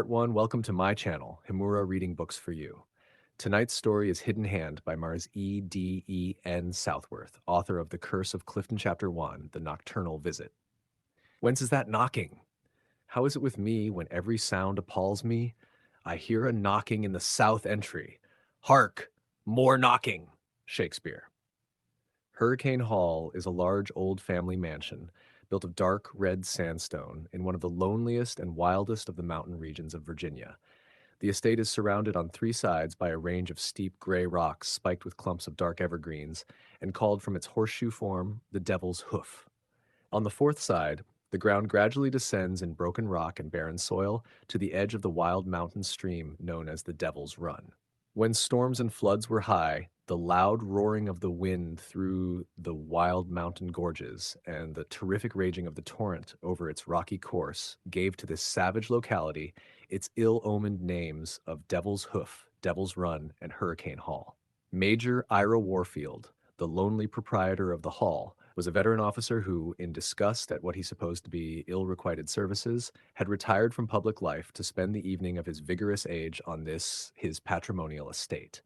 Part 1, welcome to my channel, Himura Reading Books for You. Tonight's story is Hidden Hand by Mars E.D.E.N. Southworth, author of The Curse of Clifton Chapter 1, The Nocturnal Visit. Whence is that knocking? How is it with me when every sound appalls me? I hear a knocking in the south entry. Hark! More knocking! Shakespeare. Hurricane Hall is a large old family mansion built of dark red sandstone in one of the loneliest and wildest of the mountain regions of Virginia. The estate is surrounded on three sides by a range of steep gray rocks spiked with clumps of dark evergreens and called from its horseshoe form the Devil's Hoof. On the fourth side, the ground gradually descends in broken rock and barren soil to the edge of the wild mountain stream known as the Devil's Run. When storms and floods were high, the loud roaring of the wind through the wild mountain gorges and the terrific raging of the torrent over its rocky course gave to this savage locality its ill-omened names of Devil's Hoof, Devil's Run, and Hurricane Hall. Major Ira Warfield, the lonely proprietor of the hall, was a veteran officer who, in disgust at what he supposed to be ill-requited services, had retired from public life to spend the evening of his vigorous age on this, his patrimonial estate.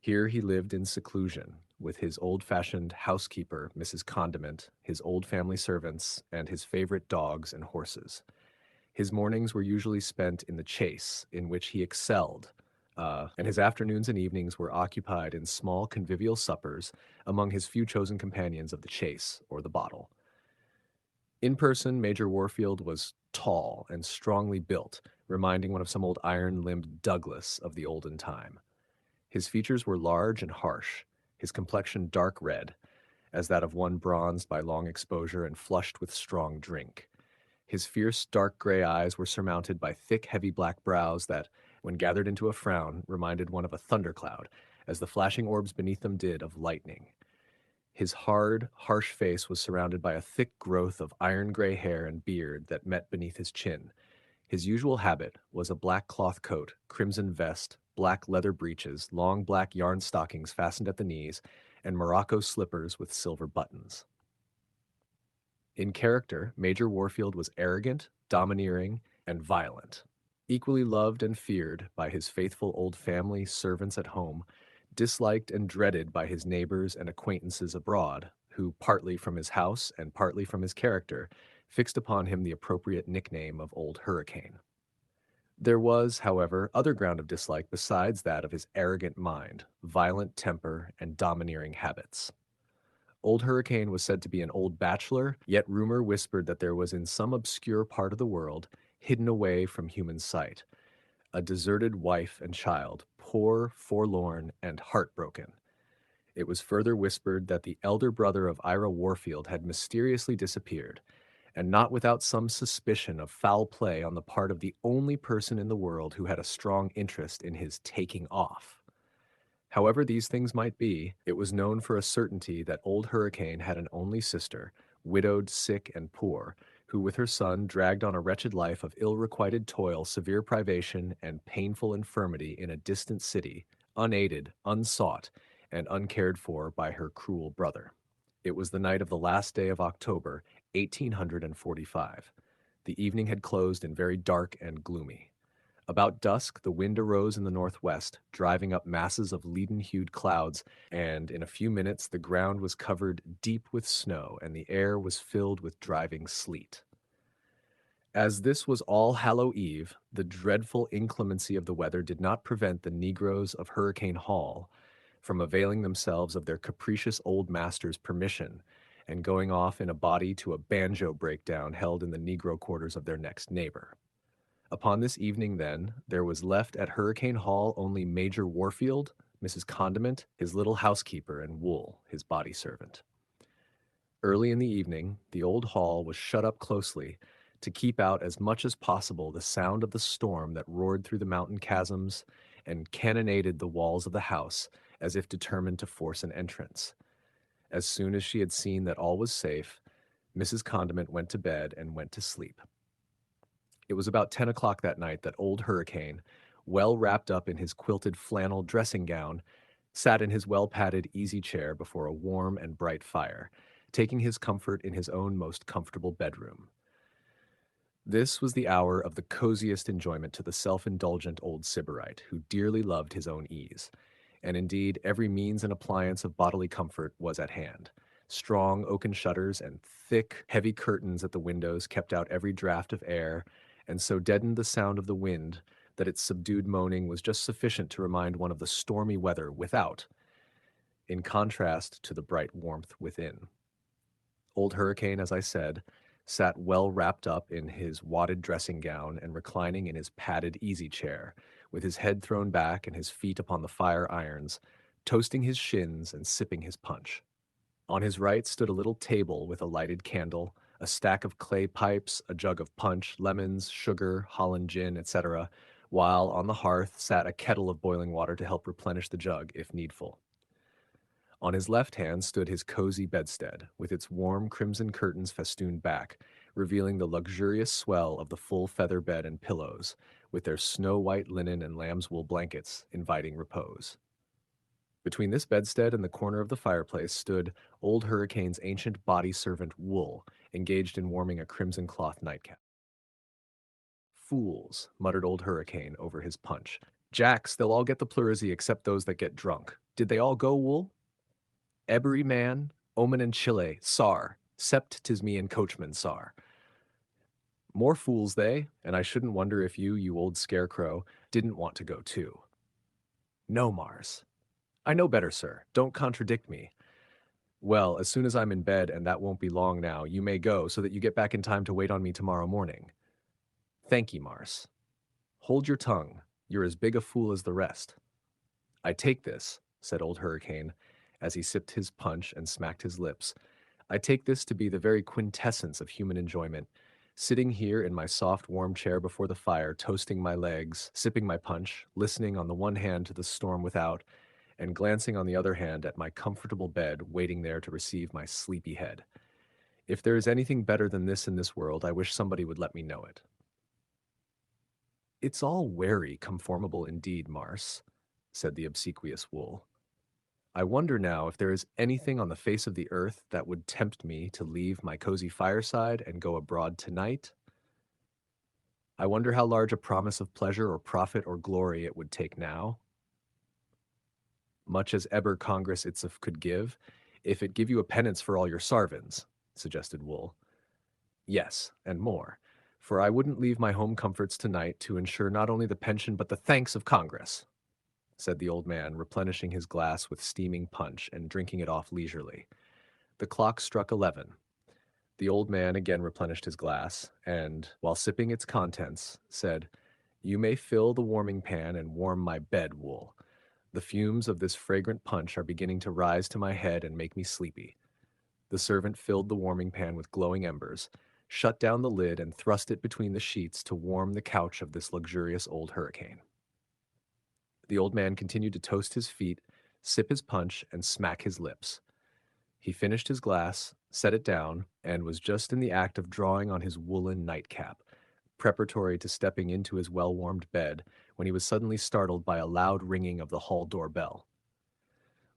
Here he lived in seclusion, with his old-fashioned housekeeper, Mrs. Condiment, his old family servants, and his favorite dogs and horses. His mornings were usually spent in the chase, in which he excelled, and his afternoons and evenings were occupied in small convivial suppers among his few chosen companions of the chase or the bottle. In person, Major Warfield was tall and strongly built, reminding one of some old iron-limbed Douglas of the olden time. His features were large and harsh, his complexion dark red, as that of one bronzed by long exposure and flushed with strong drink. His fierce, dark gray eyes were surmounted by thick, heavy black brows that, when gathered into a frown, reminded one of a thundercloud, as the flashing orbs beneath them did of lightning. His hard, harsh face was surrounded by a thick growth of iron gray hair and beard that met beneath his chin. His usual habit was a black cloth coat, crimson vest, black leather breeches, long black yarn stockings fastened at the knees, and Morocco slippers with silver buttons. In character, Major Warfield was arrogant, domineering, and violent. Equally loved and feared by his faithful old family, servants at home, disliked and dreaded by his neighbors and acquaintances abroad, who, partly from his house and partly from his character, fixed upon him the appropriate nickname of Old Hurricane. There was, however, other ground of dislike besides that of his arrogant mind, violent temper, and domineering habits. Old Hurricane was said to be an old bachelor, yet rumor whispered that there was in some obscure part of the world, hidden away from human sight, a deserted wife and child, poor, forlorn, and heartbroken. It was further whispered that the elder brother of Ira Warfield had mysteriously disappeared, and not without some suspicion of foul play on the part of the only person in the world who had a strong interest in his taking off. However these things might be, it was known for a certainty that Old Hurricane had an only sister, widowed, sick, and poor, who with her son dragged on a wretched life of ill-requited toil, severe privation, and painful infirmity in a distant city, unaided, unsought, and uncared for by her cruel brother. It was the night of the last day of October, 1845. The evening had closed in very dark and gloomy. About dusk, the wind arose in the northwest, driving up masses of leaden-hued clouds, and in a few minutes the ground was covered deep with snow, and the air was filled with driving sleet. As this was All Hallow Eve, the dreadful inclemency of the weather did not prevent the Negroes of Hurricane Hall from availing themselves of their capricious old master's permission and going off in a body to a banjo breakdown held in the Negro quarters of their next neighbor. Upon this evening, then, there was left at Hurricane Hall only Major Warfield, Mrs. Condiment, his little housekeeper, and Wool, his body servant. Early in the evening, the old hall was shut up closely to keep out as much as possible the sound of the storm that roared through the mountain chasms and cannonaded the walls of the house as if determined to force an entrance. As soon as she had seen that all was safe, Mrs. Condiment went to bed and went to sleep. It was about 10 o'clock that night that Old Hurricane, well wrapped up in his quilted flannel dressing gown, sat in his well-padded easy chair before a warm and bright fire, taking his comfort in his own most comfortable bedroom. This was the hour of the coziest enjoyment to the self-indulgent old sybarite, who dearly loved his own ease. And indeed, every means and appliance of bodily comfort was at hand. Strong oaken shutters and thick, heavy curtains at the windows kept out every draught of air, and so deadened the sound of the wind that its subdued moaning was just sufficient to remind one of the stormy weather without, in contrast to the bright warmth within. Old Hurricane, as I said, sat well wrapped up in his wadded dressing gown and reclining in his padded easy chair, with his head thrown back and his feet upon the fire irons, toasting his shins and sipping his punch. On his right stood a little table with a lighted candle, a stack of clay pipes, a jug of punch, lemons, sugar, Holland gin, etc., while on the hearth sat a kettle of boiling water to help replenish the jug if needful. On his left hand stood his cozy bedstead, with its warm crimson curtains festooned back, revealing the luxurious swell of the full feather bed and pillows, with their snow-white linen and lamb's wool blankets, inviting repose. Between this bedstead and the corner of the fireplace stood Old Hurricane's ancient body servant Wool, engaged in warming a crimson cloth nightcap. Fools, muttered Old Hurricane over his punch. Jacks, they'll all get the pleurisy except those that get drunk. Did they all go, Wool? Ebery man, omen and chile, sar, sept 'tis me and coachman, sar. More fools they, and I shouldn't wonder if you old scarecrow, didn't want to go too. No, Mars. I know better, sir. Don't contradict me. Well, as soon as I'm in bed, and that won't be long now, you may go, so that you get back in time to wait on me tomorrow morning. Thank ye, Mars. Hold your tongue. You're as big a fool as the rest. I take this, said Old Hurricane, as he sipped his punch and smacked his lips. I take this to be the very quintessence of human enjoyment. Sitting here in my soft, warm chair before the fire, toasting my legs, sipping my punch, listening on the one hand to the storm without, and glancing on the other hand at my comfortable bed, waiting there to receive my sleepy head. If there is anything better than this in this world, I wish somebody would let me know it. It's all wary conformable indeed, Mars, said the obsequious Wool. I wonder now if there is anything on the face of the earth that would tempt me to leave my cozy fireside and go abroad tonight. I wonder how large a promise of pleasure or profit or glory it would take now. Much as eber Congress itself could give, if it give you a penance for all your sarvins, suggested Wool. Yes, and more, for I wouldn't leave my home comforts tonight to ensure not only the pension but the thanks of Congress, said the old man, replenishing his glass with steaming punch and drinking it off leisurely. The clock struck 11. The old man again replenished his glass, and, while sipping its contents, said, You may fill the warming pan and warm my bed, Wool. The fumes of this fragrant punch are beginning to rise to my head and make me sleepy. The servant filled the warming pan with glowing embers, shut down the lid, and thrust it between the sheets to warm the couch of this luxurious old hurricane. The old man continued to toast his feet, sip his punch, and smack his lips. He finished his glass, set it down, and was just in the act of drawing on his woolen nightcap, preparatory to stepping into his well-warmed bed, when he was suddenly startled by a loud ringing of the hall door bell.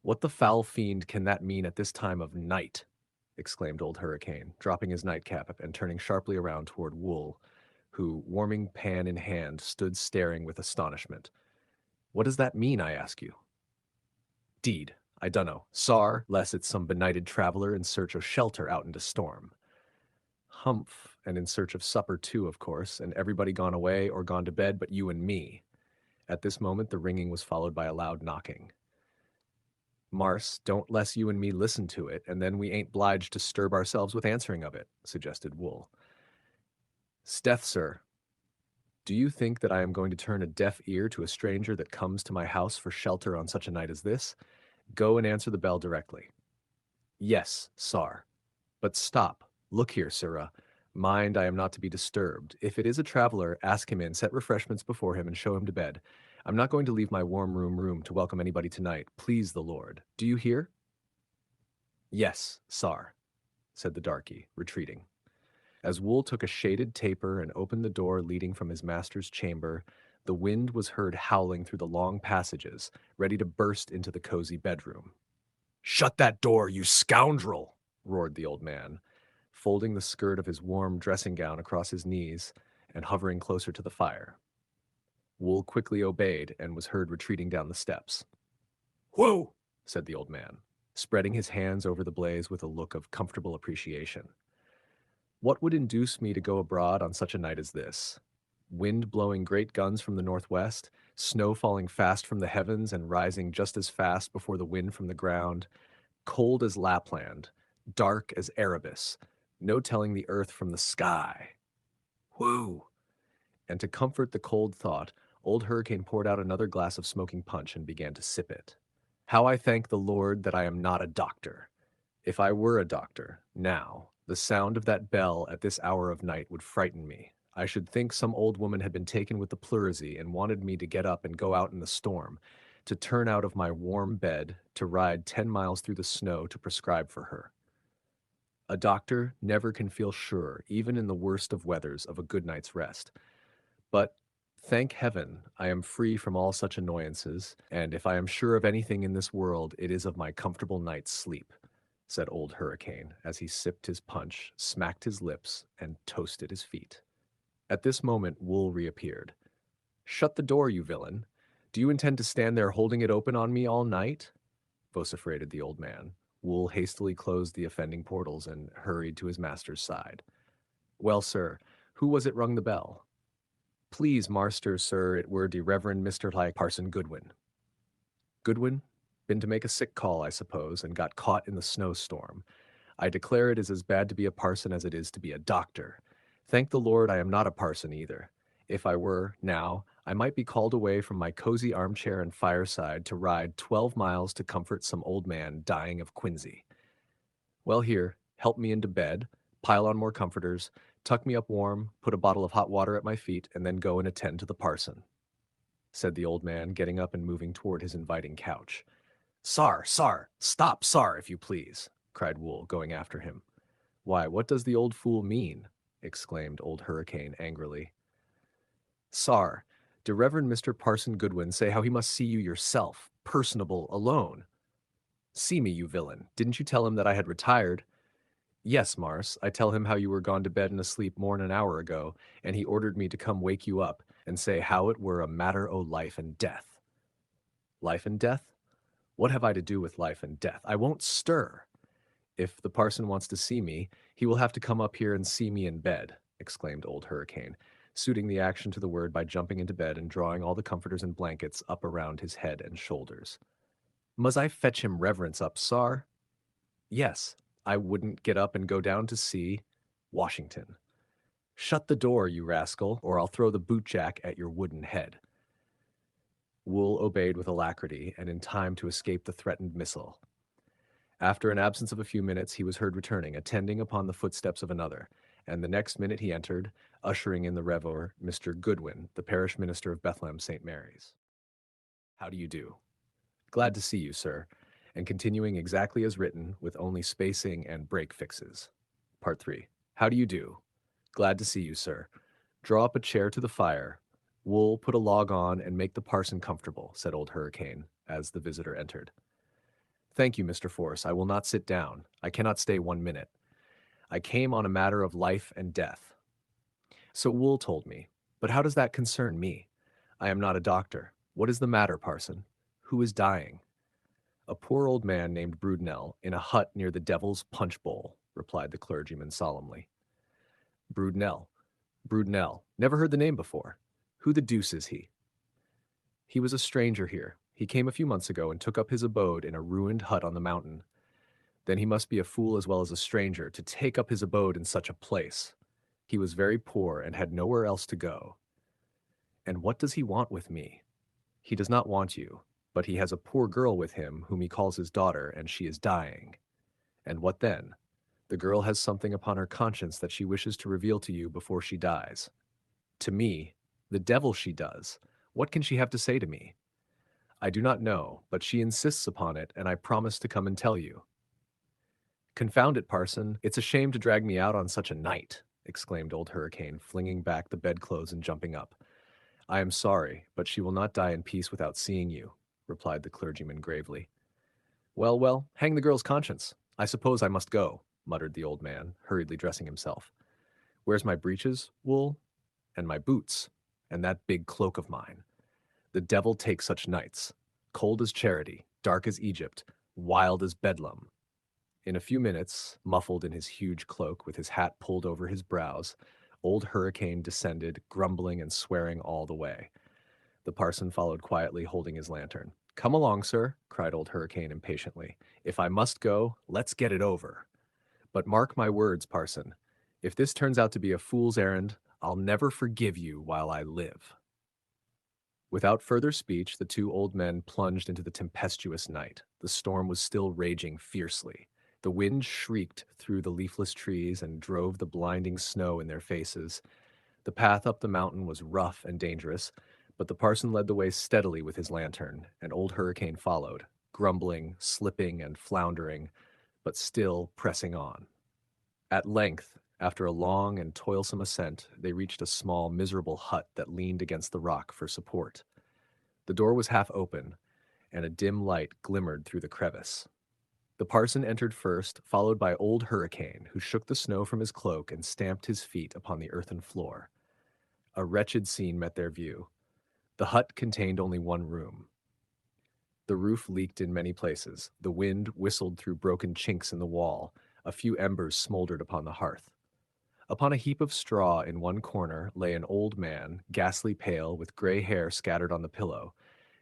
What the foul fiend can that mean at this time of night? Exclaimed Old Hurricane, dropping his nightcap and turning sharply around toward Wool, who, warming pan in hand, stood staring with astonishment. What does that mean, I ask you? Deed, I dunno. Sar, less it's some benighted traveler in search of shelter out into storm. Humph, and in search of supper too, of course, and everybody gone away or gone to bed but you and me. At this moment the ringing was followed by a loud knocking. Mars, don't less you and me listen to it, and then we ain't 'bliged to sturb ourselves with answering of it, suggested Wool. Steth, sir, do you think that I am going to turn a deaf ear to a stranger that comes to my house for shelter on such a night as this? Go and answer the bell directly. Yes, sar. But stop. Look here, sirrah. Mind, I am not to be disturbed. If it is a traveler, ask him in, set refreshments before him, and show him to bed. I'm not going to leave my warm room to welcome anybody tonight, please the Lord. Do you hear? Yes, sar, said the darky, retreating. As Wool took a shaded taper and opened the door leading from his master's chamber, the wind was heard howling through the long passages, ready to burst into the cozy bedroom. Shut that door, you scoundrel! Roared the old man, folding the skirt of his warm dressing gown across his knees and hovering closer to the fire. Wool quickly obeyed and was heard retreating down the steps. "Whoa!" said the old man, spreading his hands over the blaze with a look of comfortable appreciation. "What would induce me to go abroad on such a night as this? Wind blowing great guns from the northwest, snow falling fast from the heavens and rising just as fast before the wind from the ground, cold as Lapland, dark as Erebus, no telling the earth from the sky. Whoo!" And to comfort the cold thought, Old Hurricane poured out another glass of smoking punch and began to sip it. "How I thank the Lord that I am not a doctor. If I were a doctor, now, the sound of that bell at this hour of night would frighten me. I should think some old woman had been taken with the pleurisy and wanted me to get up and go out in the storm, to turn out of my warm bed, to ride 10 miles through the snow to prescribe for her. A doctor never can feel sure, even in the worst of weathers, of a good night's rest. But, thank heaven, I am free from all such annoyances, and if I am sure of anything in this world, it is of my comfortable night's sleep," said Old Hurricane, as he sipped his punch, smacked his lips, and toasted his feet. At this moment, Wool reappeared. "Shut the door, you villain! Do you intend to stand there holding it open on me all night?" vociferated the old man. Wool hastily closed the offending portals and hurried to his master's side. "Well, sir, who was it rung the bell?" "Please, marster, sir, it were de Reverend Mr. like Parson Goodwin." "Goodwin? Been to make a sick call, I suppose, and got caught in the snowstorm. I declare it is as bad to be a parson as it is to be a doctor. Thank the Lord I am not a parson either. If I were, now, I might be called away from my cozy armchair and fireside to ride 12 miles to comfort some old man dying of quinsy. Well, here, help me into bed, pile on more comforters, tuck me up warm, put a bottle of hot water at my feet, and then go and attend to the parson," said the old man, getting up and moving toward his inviting couch. Sar, stop, sar, if you please," cried Wool, going after him. "Why, what does the old fool mean?" exclaimed Old Hurricane angrily. "Sar, de Reverend Mr. Parson Goodwin say how he must see you yourself, personable, alone." "See me, you villain. Didn't you tell him that I had retired?" "Yes, Mars, I tell him how you were gone to bed and asleep more'n an hour ago, and he ordered me to come wake you up, and say how it were a matter o' life and death." "Life and death? What have I to do with life and death? I won't stir. If the parson wants to see me, he will have to come up here and see me in bed," exclaimed Old Hurricane, suiting the action to the word by jumping into bed and drawing all the comforters and blankets up around his head and shoulders. "Mus I fetch him reverence up, sar?" "Yes, I wouldn't get up and go down to see Washington." "Shut the door, you rascal, or I'll throw the bootjack at your wooden head." Wool obeyed with alacrity and in time to escape the threatened missile. After an absence of a few minutes, he was heard returning, attending upon the footsteps of another, and the next minute he entered, ushering in the reveller, Mr. Goodwin, the parish minister of Bethlehem St. Mary's. "How do you do? Glad to see you, sir," and continuing exactly as written, with only spacing and break fixes. Part 3. "How do you do? Glad to see you, sir. Draw up a chair to the fire. Wool, put a log on and make the parson comfortable," said Old Hurricane, as the visitor entered. "Thank you, Mr. Force. I will not sit down. I cannot stay 1 minute. I came on a matter of life and death." "So Wool told me. But how does that concern me? I am not a doctor. What is the matter, parson? Who is dying?" "A poor old man named Broodnell, in a hut near the Devil's Punch Bowl," replied the clergyman solemnly. "Broodnell. Broodnell. Never heard the name before. Who the deuce is he?" "He was a stranger here. He came a few months ago and took up his abode in a ruined hut on the mountain. Then he must be a fool as well as a stranger to take up his abode in such a place. He was very poor and had nowhere else to go. And what does he want with me? He does not want you, but he has a poor girl with him whom he calls his daughter, and she is dying. And what then? The girl has something upon her conscience that she wishes to reveal to you before she dies. To me, the devil she does. What can she have to say to me? I do not know, but she insists upon it, and I promise to come and tell you." "Confound it, parson, it's a shame to drag me out on such a night," exclaimed Old Hurricane, flinging back the bedclothes and jumping up. "I am sorry, but she will not die in peace without seeing you," replied the clergyman gravely. Well, hang the girl's conscience. I suppose I must go," muttered the old man, hurriedly dressing himself. Where's my breeches, Wool? And my boots? And that big cloak of mine? The devil take such nights. Cold as charity, dark as Egypt, wild as Bedlam. In a few minutes, muffled in his huge cloak, with his hat pulled over his brows, old Hurricane descended, grumbling and swearing all the way. The parson followed quietly, holding his lantern. Come along, sir, cried old Hurricane impatiently. If I must go, let's get it over. But mark my words, parson. If this turns out to be a fool's errand, I'll never forgive you while I live. Without further speech, the two old men plunged into the tempestuous night. The storm was still raging fiercely. The wind shrieked through the leafless trees and drove the blinding snow in their faces. The path up the mountain was rough and dangerous, but the parson led the way steadily with his lantern, and old Hurricane followed, grumbling, slipping, and floundering, but still pressing on. At length, after a long and toilsome ascent, they reached a small, miserable hut that leaned against the rock for support. The door was half open, and a dim light glimmered through the crevice. The parson entered first, followed by old Hurricane, who shook the snow from his cloak and stamped his feet upon the earthen floor. A wretched scene met their view. The hut contained only one room. The roof leaked in many places. The wind whistled through broken chinks in the wall. A few embers smoldered upon the hearth. Upon a heap of straw in one corner lay an old man, ghastly pale, with gray hair scattered on the pillow.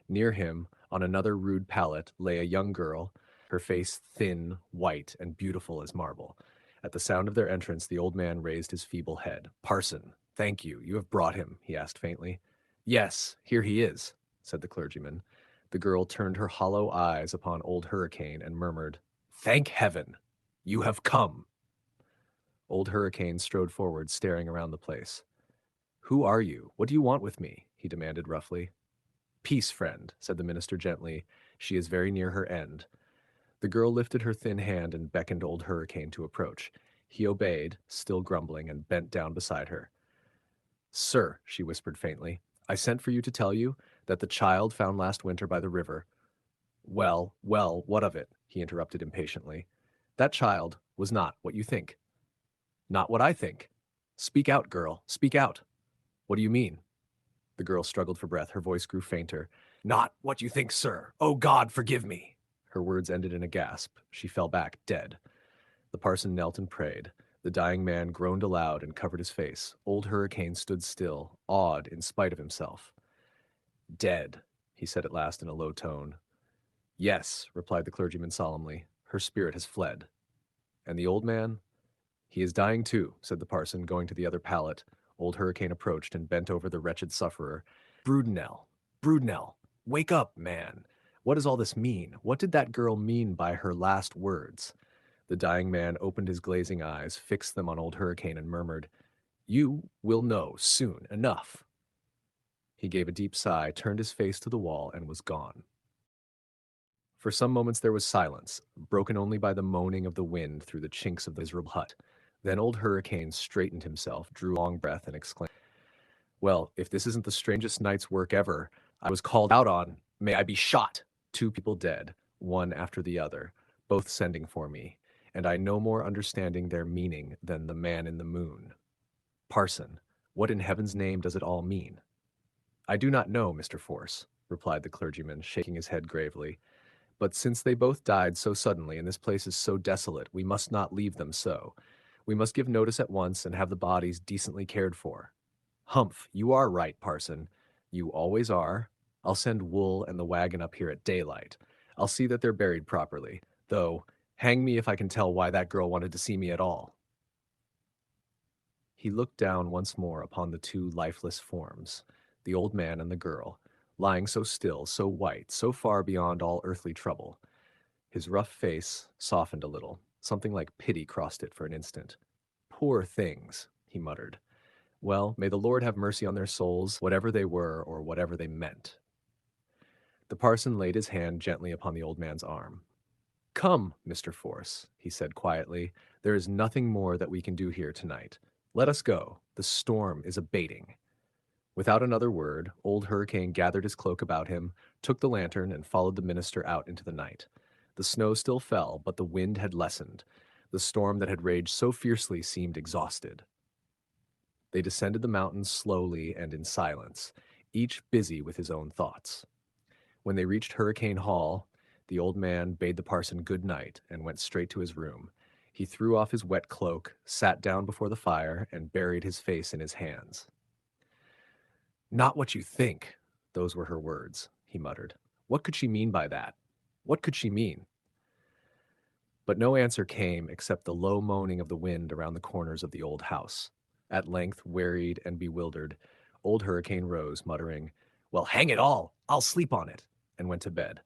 Near him, on another rude pallet, lay a young girl, her face thin, white, and beautiful as marble. At the sound of their entrance, the old man raised his feeble head. Parson, thank you. You have brought him, he asked faintly. Yes, here he is, said the clergyman. The girl turned her hollow eyes upon old Hurricane and murmured, Thank heaven! You have come! Old Hurricane strode forward, staring around the place. Who are you? What do you want with me? He demanded roughly. Peace, friend, said the minister gently. She is very near her end. The girl lifted her thin hand and beckoned old Hurricane to approach. He obeyed, still grumbling, and bent down beside her. Sir, she whispered faintly, I sent for you to tell you that the child found last winter by the river. Well, well, what of it? He interrupted impatiently. That child was not what you think. Not what I think. Speak out, girl, speak out. What do you mean? The girl struggled for breath. Her voice grew fainter. Not what you think, sir. Oh, God, forgive me. Her words ended in a gasp. She fell back, dead. The parson knelt and prayed. The dying man groaned aloud and covered his face. Old Hurricane stood still, awed in spite of himself. Dead, he said at last in a low tone. Yes, replied the clergyman solemnly. Her spirit has fled. And the old man? He is dying too, said the parson, going to the other pallet. Old Hurricane approached and bent over the wretched sufferer. Brudenell, Brudenell, wake up, man. What does all this mean? What did that girl mean by her last words? The dying man opened his glazing eyes, fixed them on old Hurricane, and murmured, You will know soon enough. He gave a deep sigh, turned his face to the wall, and was gone. For some moments there was silence, broken only by the moaning of the wind through the chinks of the miserable hut. Then old Hurricane straightened himself, drew a long breath, and exclaimed, Well, if this isn't the strangest night's work ever, I was called out on. May I be shot! 2 people dead, one after the other, both sending for me, and I no more understanding their meaning than the man in the moon. Parson, what in heaven's name does it all mean? I do not know, Mr. Force, replied the clergyman, shaking his head gravely. But since they both died so suddenly, and this place is so desolate, we must not leave them so. We must give notice at once and have the bodies decently cared for. Humph, you are right, parson. You always are. I'll send Wool and the wagon up here at daylight. I'll see that they're buried properly, though hang me if I can tell why that girl wanted to see me at all. He looked down once more upon the 2 lifeless forms, the old man and the girl, lying so still, so white, so far beyond all earthly trouble. His rough face softened a little. Something like pity crossed it for an instant. Poor things, he muttered. Well, may the Lord have mercy on their souls, whatever they were or whatever they meant. The parson laid his hand gently upon the old man's arm. Come, Mr. Force, he said quietly. There is nothing more that we can do here tonight. Let us go. The storm is abating. Without another word, old Hurricane gathered his cloak about him, took the lantern, and followed the minister out into the night. The snow still fell, but the wind had lessened. The storm that had raged so fiercely seemed exhausted. They descended the mountains slowly and in silence, each busy with his own thoughts. When they reached Hurricane Hall, the old man bade the parson good night and went straight to his room. He threw off his wet cloak, sat down before the fire, and buried his face in his hands. "Not what you think," those were her words, he muttered. What could she mean by that? What could she mean? But no answer came except the low moaning of the wind around the corners of the old house. At length, wearied and bewildered, old Hurricane rose, muttering, "Well, hang it all! I'll sleep on it," and went to bed.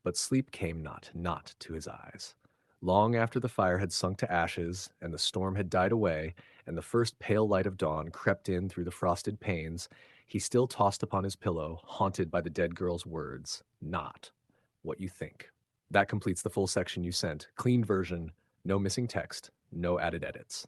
But sleep came not to his eyes. Long after the fire had sunk to ashes, and the storm had died away, and the first pale light of dawn crept in through the frosted panes, he still tossed upon his pillow, haunted by the dead girl's words, "Not what you think." That completes the full section you sent. Clean version, no missing text, no added edits.